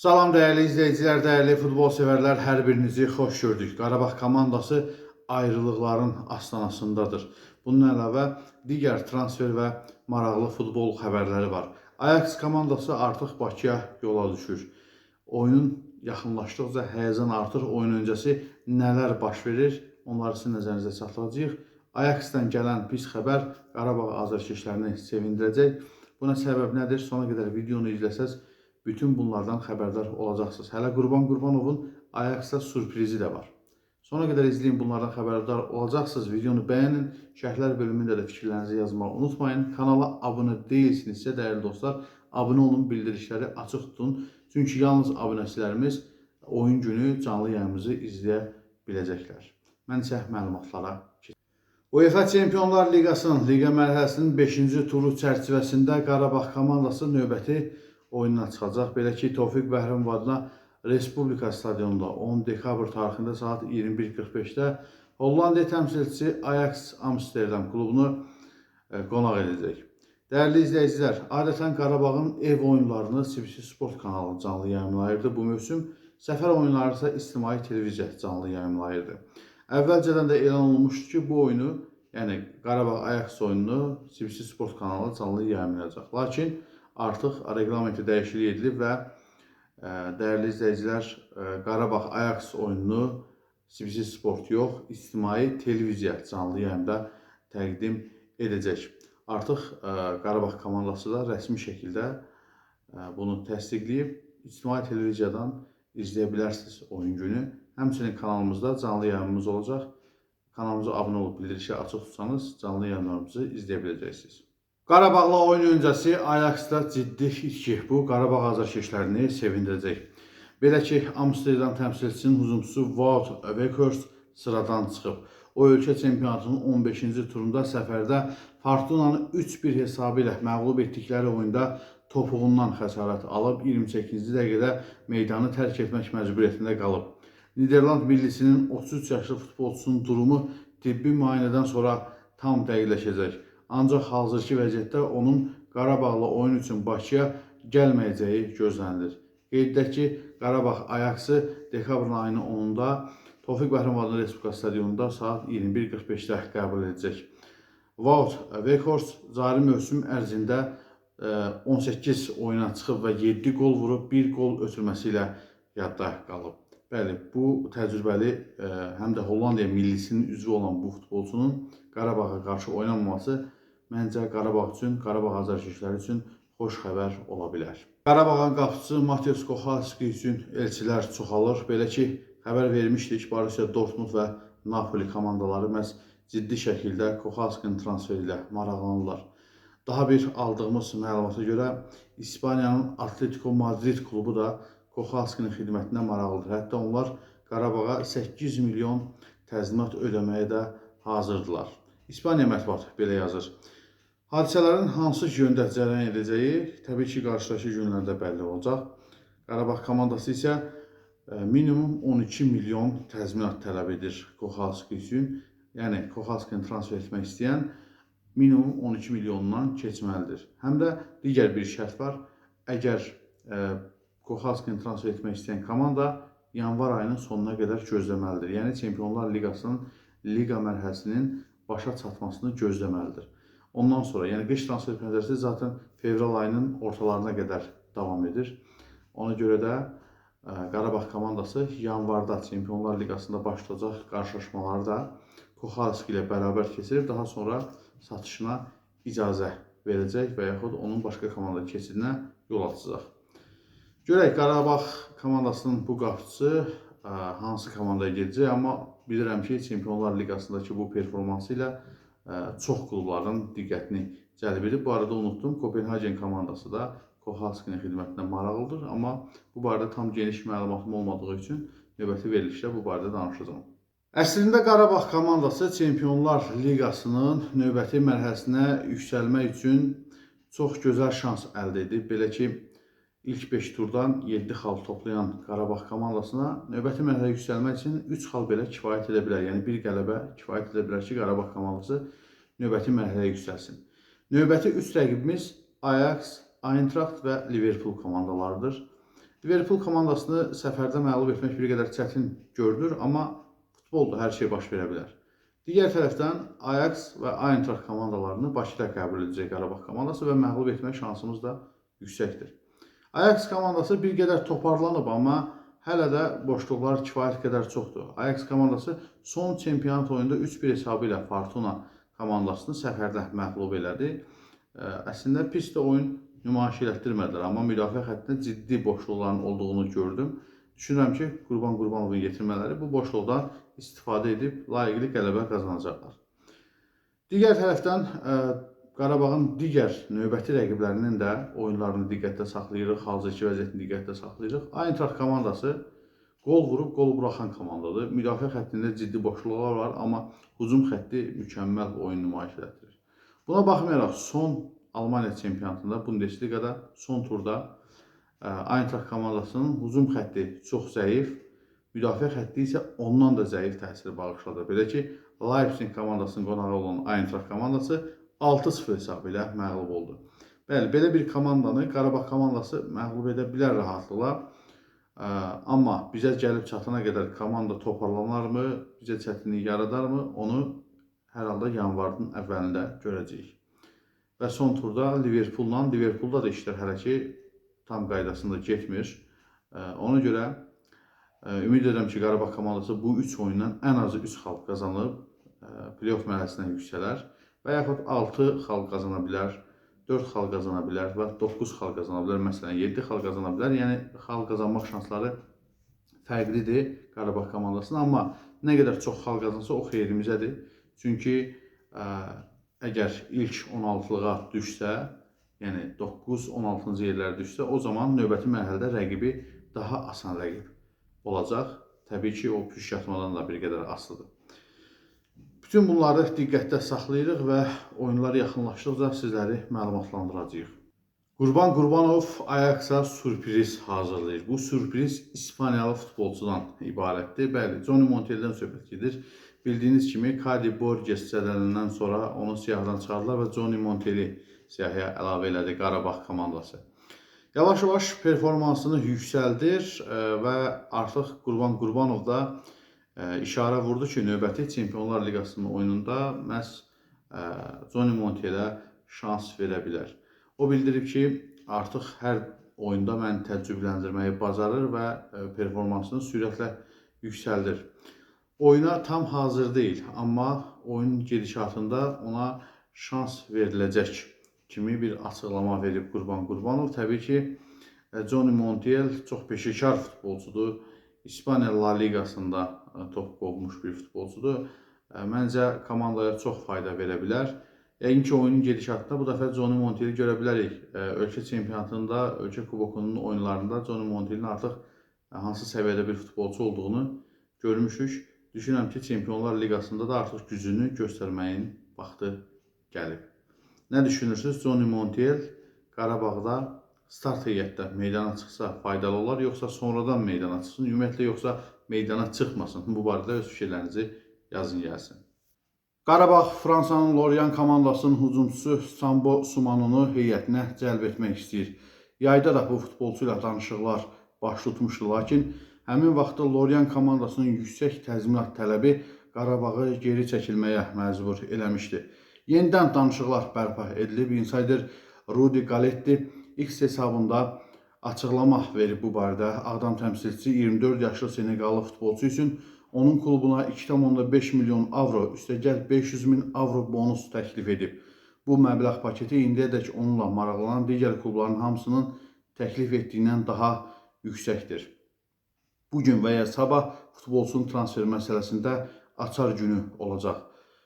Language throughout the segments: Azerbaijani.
Salam dəyərli izləyicilər, dəyərli futbol sevərlər, hər birinizi xoş gördük. Qarabağ komandası ayrılıqların astanasındadır. Bunun əlavə digər transfer və maraqlı futbol xəbərləri var. Ajax komandası artıq Bakıya yola düşür. Oyunun yaxınlaşdıqca həyəcan artır. Oyun öncəsi nələr baş verir, onları sizin nəzərinizə çatdıracağıq. Ajaxdan gələn pis xəbər Qarabağ azarkeşlərini sevindirəcək. Buna səbəb nədir? Sona qədər videonu izləsəz, bütün bunlardan xəbərdar olacaqsınız. Hələ Qurban Qurbanovun Ajaxda sürprizi də var. Sona qədər izləyin, bunlardan xəbərdar olacaqsınız. Videonu bəyənin, şərhlər bölümündə də fikirlərinizi yazmağı unutmayın. Kanala abunə deyilsinizsə, dəyərli dostlar, abunə olun, bildirişləri açıq tutun. Çünki yalnız abunəçilərimiz oyun günü canlı yayımımızı izləyə biləcəklər. Mən isə məlumatlara keçəcəm. UEFA Çempionlar Liqasının Liqa mərhələsinin 5-ci turu çərçivəsində Qarabağ komandası növbəti oyununa çıxacaq. Belə ki, Tofiq Bəhrəmov adına Respublika stadionunda 10 dekabr tarixində saat 21:45-də Hollandiya təmsilçisi Ajax Amsterdam klubunu qonaq edəcək. Dəyərli izləyicilər, adətən Qarabağın ev oyunlarını CBC Sport kanalı canlı yayımlayırdı. Bu mövsüm səfər oyunları isə ictimai televiziya canlı yayımlayırdı. Əvvəlcədən də elan olunmuşdu ki, bu oyunu, yəni Qarabağ Ajax oyununu CBC Sport kanalı canlı yayımlayacaq. Lakin artıq reglamenti dəyişiklik edilib və dəyərli izləyicilər, Qarabağ Ajax oyununu CBC Sport yox, ictimai televiziya canlı yayımda təqdim edəcək. Artıq Qarabağ komandası da rəsmi şəkildə bunu təsdiqləyib, ictimai televiziyadan izləyə bilərsiniz oyun günü. Həmçinin kanalımızda canlı yayımımız olacaq. Kanalımıza abunə olub bildirişi açıq tutsanız canlı yayımlarımızı izləyə biləcəksiniz. Qarabağla oyun öncəsi Ajaxda ciddi itki. Bu, Qarabağ azarkeşlərini sevindirəcək. Belə ki, Amsterdam təmsilçisinin hücumçusu Wout Weghorst sıradan çıxıb. O, ölkə çempionatının 15-ci turunda səfərdə Fortunanı 3-1 hesabı ilə məğlub etdikləri oyunda topuğundan xəsarət alıb, 28-ci dəqiqədə meydanı tərk etmək məcburiyyətində qalıb. Niderland millisinin 33 yaşlı futbolçusunun durumu tibbi müayinədən sonra tam dəqiqləşəcək. Ancaq hazırki vəziyyətdə onun Qarabağla oyun üçün Bakıya gəlməyəcəyi gözlənilir. Qeyd edək ki, Qarabağ Ajaxı dekabrın ayının 10-da Tofiq Bəhrəmov adına Respublika stadionunda saat 21:45-də qəbul edəcək. Wout Weghorst cari mövsüm ərzində 18 oyuna çıxıb və 7 qol vurub, 1 qol ötürməsi ilə yadda qalıb. Bəli, bu təcrübəli həm də Hollandiya millisinin üzvü olan bu futbolçunun Qarabağa qarşı oynanmaması məncə Qarabağ üçün, Qarabağ azarkeşləri üçün xoş xəbər ola bilər. Qarabağın qapıçısı Mateusz Kochalski üçün elçilər çoxalır. Belə ki, xəbər vermişdik, Borussia Dortmund və Napoli komandaları məhz ciddi şəkildə Kochalskinin transferi ilə maraqlanırlar. Daha bir aldığımız məlumata görə İspaniyanın Atletico Madrid klubu da Kochalskinin xidmətinə maraqlıdır. Hətta onlar Qarabağa 8 milyon təzminat ödəməyə də hazırdılar. İspaniya mətbuatı belə yazır. Hadisələrin hansı yöndə cərəyan edəcəyi təbii ki, qarşıdakı günlərdə bəlli olacaq. Qarabağ komandası isə minimum 12 milyon təzminat tələb edir Kochalski üçün. Yəni, Kochalskini transfer etmək istəyən minimum 12 milyondan keçməlidir. Həm də digər bir şərt var. Əgər Kochalskini transfer etmək istəyən komanda yanvar ayının sonuna qədər gözləməlidir. Yəni, Çempionlar Liqasının Liqa mərhələsinin başa çatmasını gözləməlidir. Ondan sonra, yəni qış transfer pəncərəsi zaten fevral ayının ortalarına qədər davam edir. Ona görə də Qarabağ komandası yanvarda Çempionlar Liqasında başlayacaq qarşılaşmaları da Kochalski ilə bərabər keçirir. Daha sonra satışına icazə verəcək və yaxud onun başqa komanda keçidinə yol açacaq. Görək, Qarabağ komandasının bu qapıçısı hansı komandaya gedəcək, amma bilirəm ki, Çempionlar Liqasındakı bu performansı ilə çox klubların diqqətini cəlb edib. Bu arada unutdum, Kopenhagen komandası da Kochalskinin xidmətinə maraqlıdır, amma bu barədə tam geniş məlumatım olmadığı üçün növbəti verilişdə bu barədə danışacağım. Əslində Qarabağ komandası Çempionlar Liqasının növbəti mərhələsinə yüksəlmək üçün çox gözəl şans əldə edib. Belə ki, İlk 5 turdan 7 xal toplayan Qarabağ komandasına növbəti mərhələyə yüksəlmək üçün 3 xal belə kifayət edə bilər. Yəni, bir qələbə kifayət edə bilər ki, Qarabağ komandası növbəti mərhələyə yüksəlsin. Növbəti 3 rəqibimiz Ajax, Eintracht və Liverpool komandalarıdır. Liverpool komandasını səfərdə məğlub etmək bir qədər çətin görünür, amma futbolda hər şey baş verə bilər. Digər tərəfdən Ajax və Eintracht komandalarını Bakıda qəbul edəcək Qarabağ komandası və məğlub etmək şansımız da yüksəkdir. Ajax komandası bir qədər toparlanıb, amma hələ də boşluqlar kifayət qədər çoxdur. Ajax komandası son çempionat oyununda 3-1 hesabı ilə Fortuna komandasını səfərdə məğlub elədi. Əslində pis də oyun nümayiş etdirmədilər, amma müdafiə xəttində ciddi boşluqların olduğunu gördüm. Düşünürəm ki, Qurban Qurbanovun yetirmələri bu boşluqdan istifadə edib layiqli qələbə qazanacaqlar. Digər tərəfdən Qarabağın digər növbəti rəqiblərinin də oyunlarını diqqətdə saxlayırıq, hazırki vəziyyətini diqqətdə saxlayırıq. Eintracht komandası qol vurub, qol buraxan komandadır. Müdafiə xəttində ciddi boşluqlar var, amma hücum xətti mükəmməl oyun nümayiş etdirir. Buna baxmayaraq son Almaniya çempionatında, Bundesligada son turda Eintracht komandasının hücum xətti çox zəif, müdafiə xətti isə ondan da zəif təsir bağışladı. Belə ki, Leipzig komandasının qonağı olan Eintracht komandası 6-0 hesabı ilə məğlub oldu. Bəli, belə bir komandanı Qarabağ komandası məğlub edə bilər rahatlıqla. Amma bizə gəlib çatana qədər komanda toparlanarmı, bizə çətinlik yaradarmı, onu hər halda yanvarın əvvəlində görəcəyik. Və son turda Liverpoolda da işlər hələ ki tam qaydasında getmir. Ona görə ümid edirəm ki, Qarabağ komandası bu 3 oyundan ən azı 3 xal qazanıb playoff mərhələsinə yüksələr və yaxud 6 xal qazana bilər, 4 xal qazana bilər və 9 xal qazana bilər, məsələn 7 xal qazana bilər. Yəni xal qazanmaq şansları fərqlidir Qarabağ komandasının, amma nə qədər çox xal qazansa o xeyrimizədir. Çünki əgər ilk 16-lığa düşsə, yəni 9-16-cı yerlərə düşsə, o zaman növbəti mərhələdə rəqibi daha asan rəqib olacaq. Təbii ki, o püşkatmadan da bir qədər asılıdır. Bütün bunları diqqətdə saxlayırıq və oyunlar yaxınlaşdıqca sizləri məlumatlandıracağıq. Qurban Qurbanov Ajaxa sürpriz hazırlayır. Bu sürpriz İspaniyalı futbolçudan ibarətdir. Bəli, Johnny Montiel'dən söhbət gedir. Bildiyiniz kimi, Kadi Borges zədələndən sonra onu siyahıdan çıxardılar və Johnny Montiel'i siyahıya əlavə elədi Qarabağ komandası. Yavaş-yavaş performansını yüksəldir və artıq Qurban Qurbanov da işarə vurdu ki, növbəti Çempionlar Liqasının oyununda məhz Johnny Montiel'ə şans verə bilər. O bildirib ki, artıq hər oyunda məni təəccübləndirməyi bacarır və performansını sürətlə yüksəldir. Oyuna tam hazır deyil, amma oyun gedişatında ona şans veriləcək kimi bir açıqlama verib Qurban Qurbanov. Təbii ki, Johnny Montiel çox peşəkar futbolçudur. İspaniya La Liqasında top qovmuş bir futbolçudur. Məncə komandaya çox fayda verə bilər. Yəqin ki, oyunun gedişatında bu dəfə Johnny Montiel'i görə bilərik. Ölkə çempionatında, ölkə kubokunun oyunlarında Johnny Montiel'in artıq hansı səviyyədə bir futbolçu olduğunu görmüşük. Düşünürəm ki, Çempionlar Liqasında da artıq gücünü göstərməyin vaxtı gəlib. Nə düşünürsünüz? Johnny Montiel Qarabağda start heyətdə meydana çıxsa faydalı olar, yoxsa sonradan meydana çıxsın, ümumiyyətlə yoxsa meydana çıxmasın? Bu barədə öz fikirlərinizi yazın gəlsin. Qarabağ Fransanın Lorient komandasının hücumçusu Sambo Sumanonu heyətinə cəlb etmək istəyir. Yayda da bu futbolçu ilə danışıqlar baş tutmuşdu, lakin həmin vaxtda Lorient komandasının yüksək təzminat tələbi Qarabağı geri çəkilməyə məcbur eləmişdi. Yenidən danışıqlar bərpa edilib. Insider Rudi Galetti X hesabında açıqlama verib bu barədə. Ağdam təmsilçisi 24 yaşlı Senegallı futbolçu üçün onun klubuna 2,5 milyon avro, üstəgəl 500 min avro bonus təklif edib. Bu məbləğ paketi indiyədək onunla maraqlanan digər klubların hamısının təklif etdiyindən daha yüksəkdir. Bugün və ya sabah futbolçunun transfer məsələsində açar günü olacaq.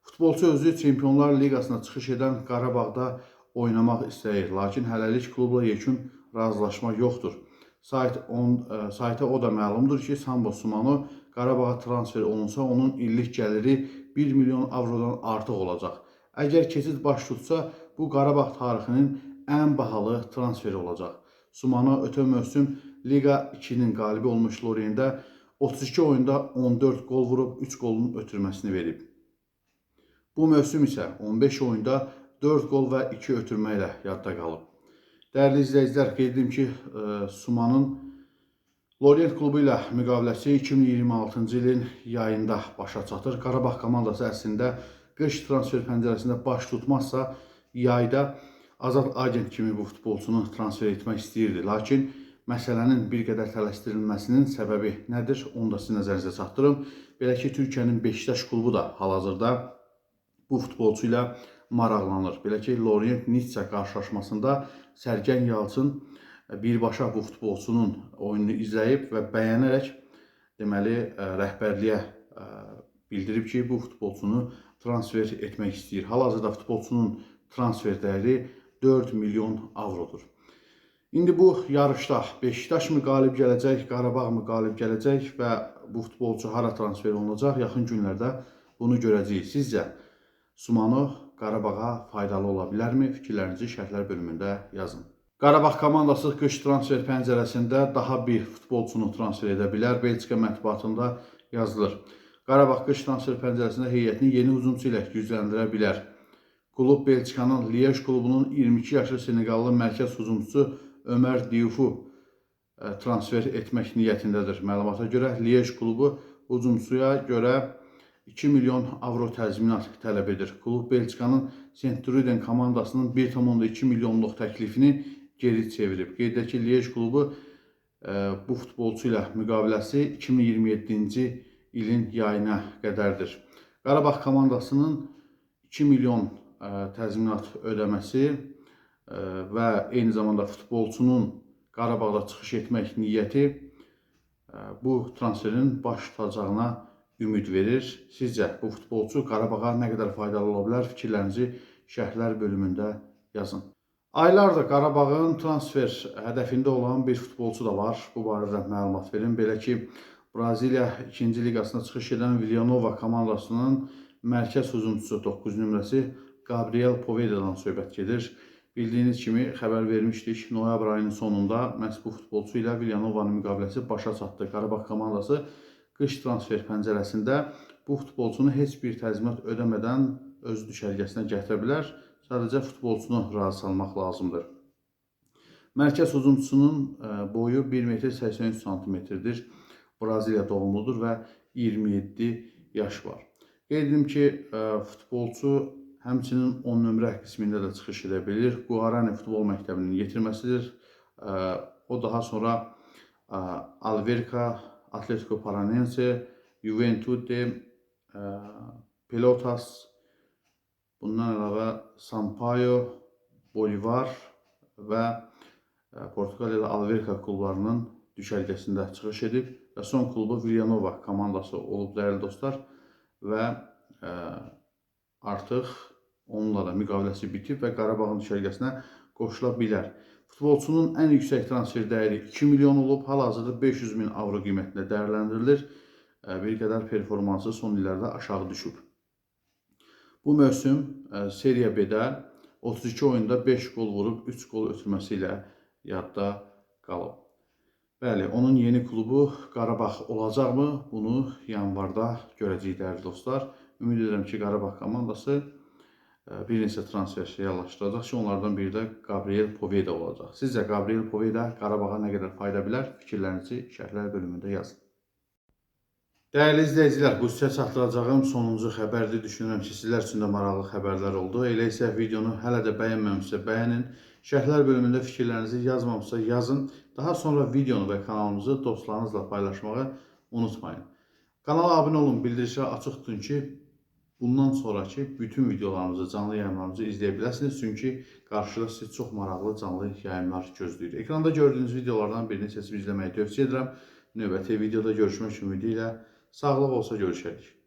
Futbolçu özü Çempionlar Liqasına çıxış edən Qarabağda oynamaq istəyir, lakin hələlik klubla yekun razılaşma yoxdur. Sayta o da məlumdur ki, Sambo Sumano Qarabağa transfer olunsa, onun illik gəliri 1 milyon avrodan artıq olacaq. Əgər keçid baş tutsa, bu Qarabağ tarixinin ən bahalı transferi olacaq. Sumano ötən mövsüm Liga 2-nin qalibi olmuş Lorient'də 32 oyunda 14 qol vurub 3 qolun ötürməsini verib. Bu mövsüm isə 15 oyunda 4 qol və 2 ötürmə ilə yadda qalıb. Dəyərli izləyicilər, qeyd edim ki, Sumanın Lorient klubu ilə müqaviləsi 2026-cı ilin yayında başa çatır. Qarabağ komandası əslində qış transfer pəncərəsində baş tutmazsa, yayda azad agent kimi bu futbolçunu transfer etmək istəyirdi. Lakin məsələnin bir qədər tələsdirilməsinin səbəbi nədir? Onu da sizin nəzərinizə çatdırım. Belə ki, Türkiyənin Beşiktaş klubu da hal-hazırda bu futbolçu ilə maraqlanır. Belə ki, Lorient-Nitsa qarşılaşmasında Sərgən Yalçın birbaşa bu futbolçunun oyununu izləyib və bəyənərək deməli rəhbərliyə bildirib ki, bu futbolçunu transfer etmək istəyir. Hal-hazırda futbolçunun transfer dəyəri 4 milyon avrodur. İndi bu yarışda Beşiktaş mı qalib gələcək, Qarabağ mı qalib gələcək və bu futbolçu hara transfer olunacaq? Yaxın günlərdə bunu görəcəyik. Sizcə Sumanov Qarabağa faydalı ola bilərmi? Fikirlərinizi şərhlər bölümündə yazın. Qarabağ komandası qış transfer pəncərəsində daha bir futbolçunu transfer edə bilər. Belçika mətbuatında yazılır. Qarabağ qış transfer pəncərəsində heyətini yeni hücumçu ilə gücləndirə bilər. Klub Belçikanın Liej klubunun 22 yaşlı Senegallı mərkəz hücumçusu Ömər Diouf'u transfer etmək niyyətindədir. Məlumata görə Liej klubu hücumçuya görə 2 milyon avro təzminat tələb edir. Klub Belçikanın Saint-Truiden komandasının 1,2 milyonluq təklifini geri çevirib. Qeyd edək ki, Liej klubu bu futbolçu ilə müqaviləsi 2027-ci ilin yayına qədərdir. Qarabağ komandasının 2 milyon təzminat ödəməsi və eyni zamanda futbolçunun Qarabağda çıxış etmək niyyəti bu transferin baş tutacağına ümid verir. Sizcə bu futbolçu Qarabağa nə qədər faydalı ola bilər? Fikirlərinizi şərhlər bölümündə yazın. Aylardır Qarabağın transfer hədəfində olan bir futbolçu da var. Bu barədə məlumat verin. Belə ki, Braziliya 2-ci liqasına çıxış edən Villanova komandasının mərkəz hücumçusu 9 nömrəsi Gabriel Poveda'dan söhbət gedir. Bildiyiniz kimi xəbər vermişdik. Noyabr ayının sonunda məhz bu futbolçu ilə Villanovanın müqaviləsi başa çatdı. Qarabağ komandası qış transfer pəncərəsində bu futbolçunu heç bir təzminat ödəmədən öz düşərgəsinə gətirə bilər. Sadəcə futbolçunu razı salmaq lazımdır. Mərkəz hücumçusunun boyu 1,83 m-dir. Braziliya doğumludur və 27 yaş var. Qeyd edim ki, futbolçu həmçinin 10 nömrə qismində də çıxış edə bilir. Guarani futbol məktəbinin yetirməsidir. O daha sonra Alverca, Atletico Paranense, Juventude, Pelotas, bundan əlavə Sampaio, Bolivar və Portugaliyada Alverca klublarının düşərgəsində çıxış edib və son klubu Villanova komandası olub dəyərli dostlar və artıq onunla da müqaviləsi bitib və Qarabağın düşərgəsinə qoşula bilər. Futbolçunun ən yüksək transfer dəyəri 2 milyon olub, hal-hazırda 500 min avro qiymətində dəyərləndirilir. Bir qədər performansı son illərdə aşağı düşüb. Bu mövsüm Seriya B-də 32 oyunda 5 gol vurub, 3 gol ötürməsi ilə yadda qalıb. Bəli, onun yeni klubu Qarabağ olacaqmı? Bunu yanvarda görəcəyik dəyərli dostlar. Ümid edirəm ki, Qarabağ komandası bir neçə transfer reallaşdıracaq ki, onlardan biri də Gabriel Poveda olacaq. Sizcə Gabriel Poveda Qarabağa nə qədər fayda bilər? Fikirlərinizi şərhlər bölümündə yazın. Dəyərli izləyicilər, bu sizə çatdıracağım sonuncu xəbərdir. Düşünürəm ki, sizlər üçün də maraqlı xəbərlər oldu. Elə isə videonu hələ də bəyənməmişsə bəyənin. Şərhlər bölümündə fikirlərinizi yazmamışsa yazın. Daha sonra videonu və kanalımızı dostlarınızla paylaşmağı unutmayın. Kanala abunə olun, bildirişləri açıq tutun ki, bundan sonraki bütün videolarımızı, canlı yayımlarımızı izləyə biləsiniz. Çünki qarşıda sizi çox maraqlı canlı yayımlar gözləyir. Ekranda gördüyünüz videolardan birini seçib izləməyi tövsiyə edirəm. Növbəti videoda görüşmək ümidi ilə sağlıq olsa görüşərik.